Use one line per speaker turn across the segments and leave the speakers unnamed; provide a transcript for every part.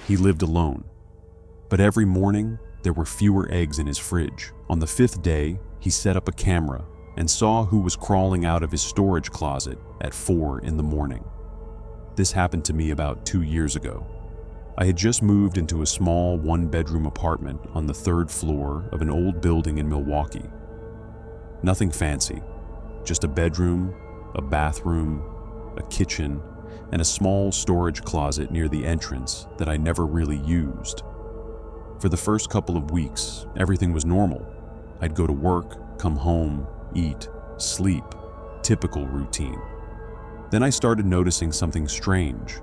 He lived alone, but every morning there were fewer eggs in his fridge. On the 5th day, he set up a camera and saw who was crawling out of his storage closet at 4 in the morning. This happened to me about 2 years ago. I had just moved into a small one-bedroom apartment on the 3rd floor of an old building in Milwaukee. Nothing fancy, just a bedroom, a bathroom, a kitchen, and a small storage closet near the entrance that I never really used. For the first couple of weeks, everything was normal. I'd go to work, come home, eat, sleep, typical routine. Then I started noticing something strange.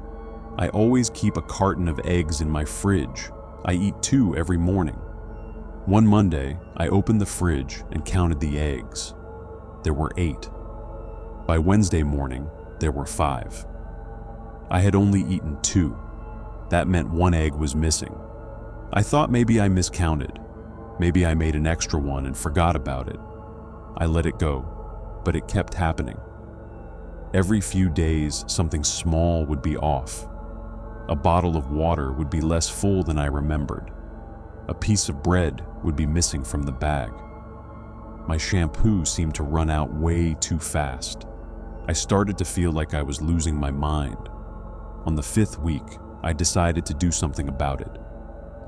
I always keep a carton of eggs in my fridge. I eat 2 every morning. One Monday, I opened the fridge and counted the eggs. There were 8. By Wednesday morning, there were 5. I had only eaten 2. That meant 1 egg was missing. I thought maybe I miscounted. Maybe I made an extra one and forgot about it. I let it go, but it kept happening. Every few days, something small would be off. A bottle of water would be less full than I remembered. A piece of bread would be missing from the bag. My shampoo seemed to run out way too fast. I started to feel like I was losing my mind. On the 5th week, I decided to do something about it.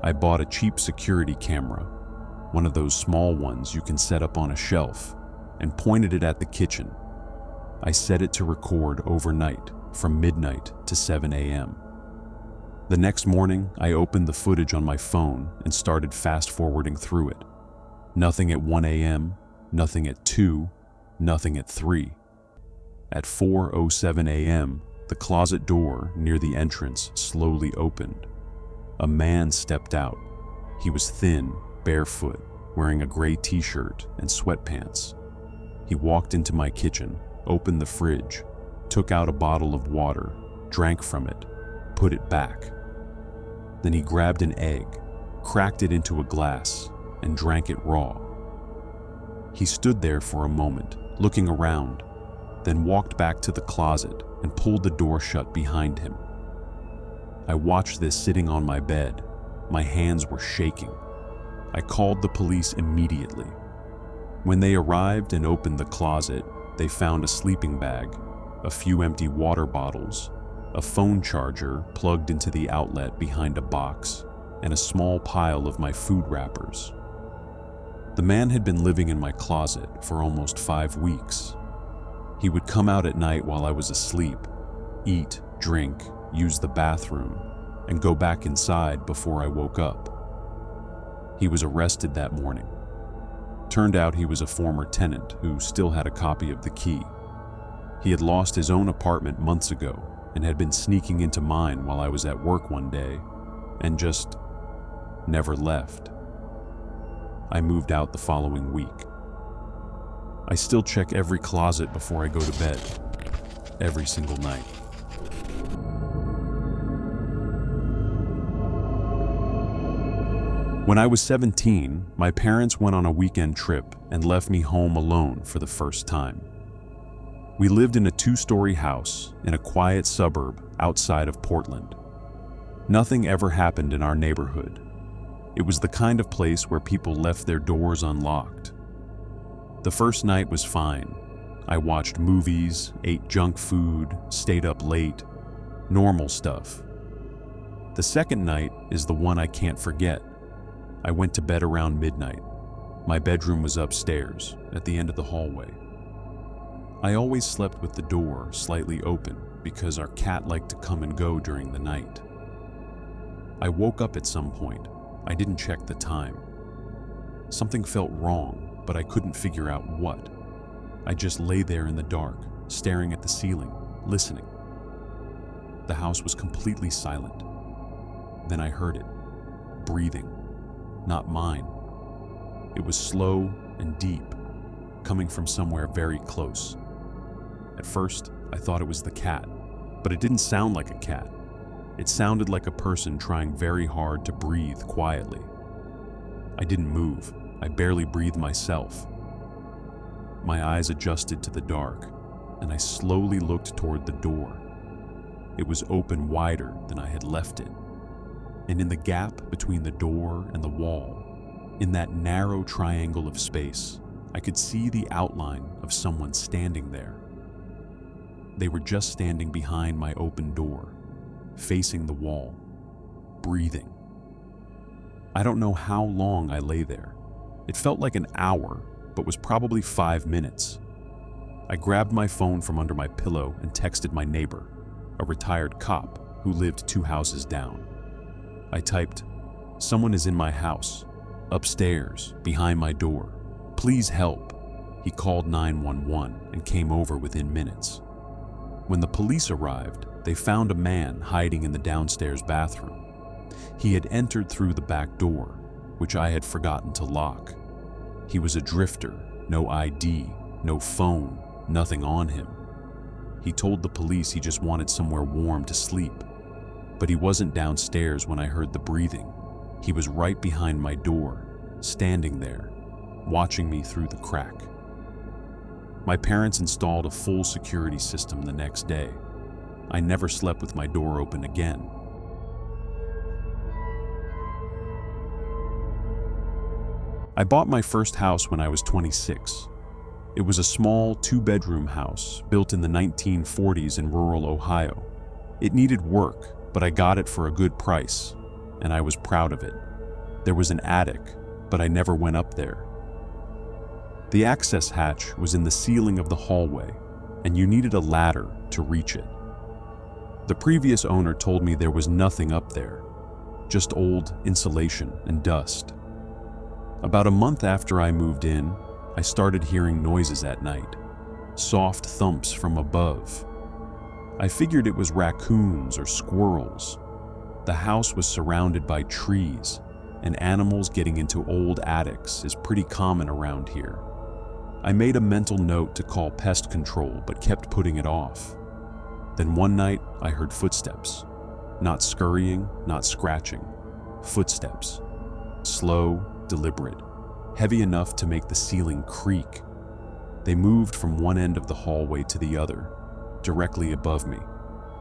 I bought a cheap security camera, one of those small ones you can set up on a shelf, and pointed it at the kitchen. I set it to record overnight, from midnight to 7 a.m. The next morning, I opened the footage on my phone and started fast-forwarding through it. Nothing at 1 a.m., nothing at 2, nothing at 3. At 4:07 a.m., the closet door near the entrance slowly opened. A man stepped out. He was thin, barefoot, wearing a gray t-shirt and sweatpants. He walked into my kitchen, opened the fridge, took out a bottle of water, drank from it, put it back. Then he grabbed an egg, cracked it into a glass, and drank it raw. He stood there for a moment, looking around, then walked back to the closet and pulled the door shut behind him. I watched this sitting on my bed. My hands were shaking. I called the police immediately. When they arrived and opened the closet, they found a sleeping bag, a few empty water bottles, a phone charger plugged into the outlet behind a box, and a small pile of my food wrappers. The man had been living in my closet for almost 5 weeks. He would come out at night while I was asleep, eat, drink, use the bathroom, and go back inside before I woke up. He was arrested that morning. Turned out he was a former tenant who still had a copy of the key. He had lost his own apartment months ago and had been sneaking into mine while I was at work one day and just never left. I moved out the following week. I still check every closet before I go to bed, every single night. When I was 17, my parents went on a weekend trip and left me home alone for the first time. We lived in a 2-story house in a quiet suburb outside of Portland. Nothing ever happened in our neighborhood. It was the kind of place where people left their doors unlocked. The first night was fine. I watched movies, ate junk food, stayed up late, normal stuff. The second night is the one I can't forget. I went to bed around midnight. My bedroom was upstairs, at the end of the hallway. I always slept with the door slightly open because our cat liked to come and go during the night. I woke up at some point. I didn't check the time. Something felt wrong, but I couldn't figure out what. I just lay there in the dark, staring at the ceiling, listening. The house was completely silent. Then I heard it, breathing. Not mine. It was slow and deep, coming from somewhere very close. At first, I thought it was the cat, but it didn't sound like a cat. It sounded like a person trying very hard to breathe quietly. I didn't move. I barely breathed myself. My eyes adjusted to the dark, and I slowly looked toward the door. It was open wider than I had left it. And in the gap between the door and the wall, in that narrow triangle of space, I could see the outline of someone standing there. They were just standing behind my open door, facing the wall, breathing. I don't know how long I lay there. It felt like an hour, but was probably 5 minutes. I grabbed my phone from under my pillow and texted my neighbor, a retired cop who lived 2 houses down. I typed, "Someone is in my house, upstairs, behind my door. Please help." He called 911 and came over within minutes. When the police arrived, they found a man hiding in the downstairs bathroom. He had entered through the back door, which I had forgotten to lock. He was a drifter, no ID, no phone, nothing on him. He told the police he just wanted somewhere warm to sleep. But he wasn't downstairs when I heard the breathing. He was right behind my door, standing there, watching me through the crack. My parents installed a full security system the next day. I never slept with my door open again. I bought my first house when I was 26. It was a small 2-bedroom house built in the 1940s in rural Ohio. It needed work, but I got it for a good price, and I was proud of it. There was an attic, but I never went up there. The access hatch was in the ceiling of the hallway, and you needed a ladder to reach it. The previous owner told me there was nothing up there, just old insulation and dust. About a month after I moved in, I started hearing noises at night, soft thumps from above. I figured it was raccoons or squirrels. The house was surrounded by trees, and animals getting into old attics is pretty common around here. I made a mental note to call pest control, but kept putting it off. Then one night, I heard footsteps. Not scurrying, not scratching. Footsteps. Slow, deliberate. Heavy enough to make the ceiling creak. They moved from one end of the hallway to the other, directly above me,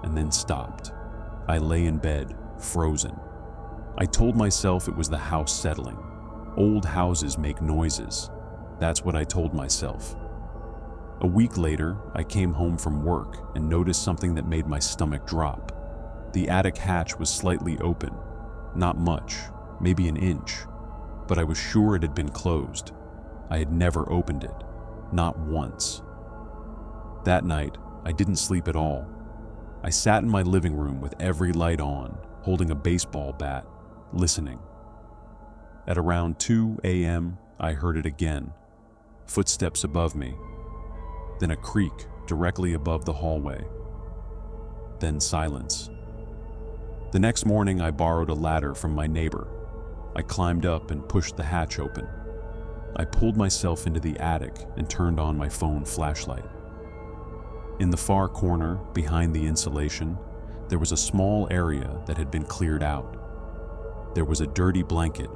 and then stopped. I lay in bed, frozen. I told myself it was the house settling. Old houses make noises. That's what I told myself. A week later, I came home from work and noticed something that made my stomach drop. The attic hatch was slightly open. Not much, maybe an inch, but I was sure it had been closed. I had never opened it, not once. That night, I didn't sleep at all. I sat in my living room with every light on, holding a baseball bat, listening. At around 2 a.m., I heard it again. Footsteps above me. Then a creak directly above the hallway. Then silence. The next morning, I borrowed a ladder from my neighbor. I climbed up and pushed the hatch open. I pulled myself into the attic and turned on my phone flashlight. In the far corner, behind the insulation, there was a small area that had been cleared out. There was a dirty blanket,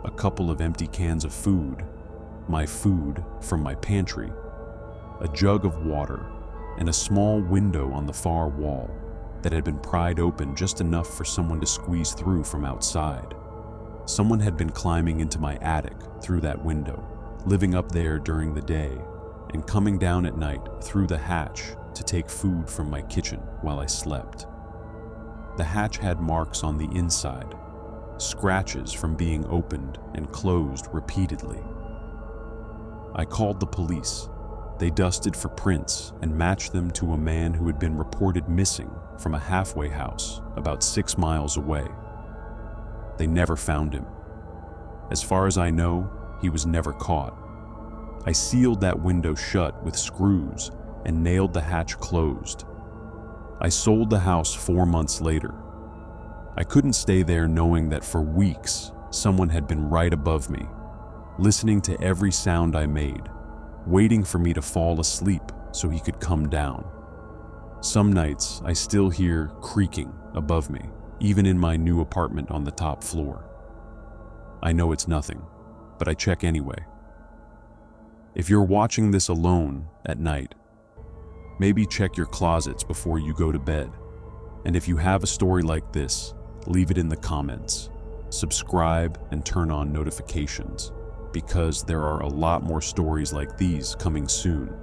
a couple of empty cans of food, my food from my pantry, a jug of water, and a small window on the far wall that had been pried open just enough for someone to squeeze through from outside. Someone had been climbing into my attic through that window, living up there during the day, and coming down at night through the hatch to take food from my kitchen while I slept. The hatch had marks on the inside, scratches from being opened and closed repeatedly. I called the police. They dusted for prints and matched them to a man who had been reported missing from a halfway house about 6 miles away. They never found him. As far as I know, he was never caught. I sealed that window shut with screws and nailed the hatch closed. I sold the house 4 months later. I couldn't stay there knowing that for weeks someone had been right above me, listening to every sound I made, waiting for me to fall asleep so he could come down. Some nights I still hear creaking above me, even in my new apartment on the top floor. I know it's nothing, but I check anyway. If you're watching this alone at night, maybe check your closets before you go to bed. And if you have a story like this, leave it in the comments. Subscribe and turn on notifications, because there are a lot more stories like these coming soon.